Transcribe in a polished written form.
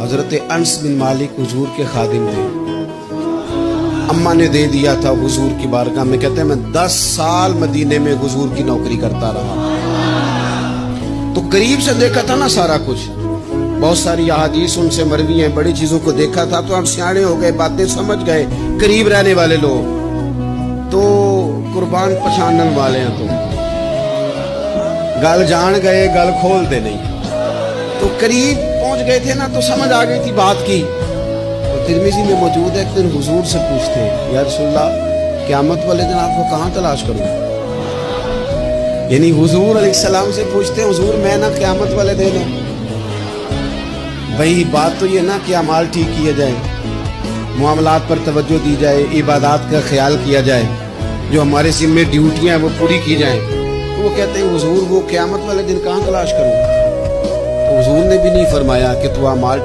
حضرت انس بن مالک حضور کے خادم تھے. اماں نے دے دیا تھا حضور کی بارگاہ میں. کہتے ہیں میں 10 سال مدینے میں حضور کی نوکری کرتا رہا, تو قریب سے دیکھا تھا نا سارا کچھ. بہت ساری احادیث ان سے مروی ہیں, بڑی چیزوں کو دیکھا تھا, تو ہم سیانے ہو گئے, باتیں سمجھ گئے. قریب رہنے والے لوگ تو قربان پچھانن والے ہیں, تو گل جان گئے گل کھول دے نہیں. تو قریب پہنچ گئے تھے نا, تو سمجھ آ گئی تھی بات کی. تو ترمذی میں موجود ہے, ایک دن حضور سے پوچھتے ہیں یا رسول اللہ قیامت والے دن آپ کو کہاں تلاش کروں. یعنی حضور علیہ السلام سے پوچھتے ہیں حضور میں نا قیامت والے دن ہے. بھئی بات تو یہ نا کہ اعمال ٹھیک کیے جائیں, معاملات پر توجہ دی جائے, عبادات کا خیال کیا جائے, جو ہمارے ذمہ ڈیوٹیاں ہیں وہ پوری کی جائیں. تو وہ کہتے ہیں حضور وہ قیامت والے دن کہاں تلاش کروں. تو حضور نے بھی نہیں فرمایا کہ تو اعمال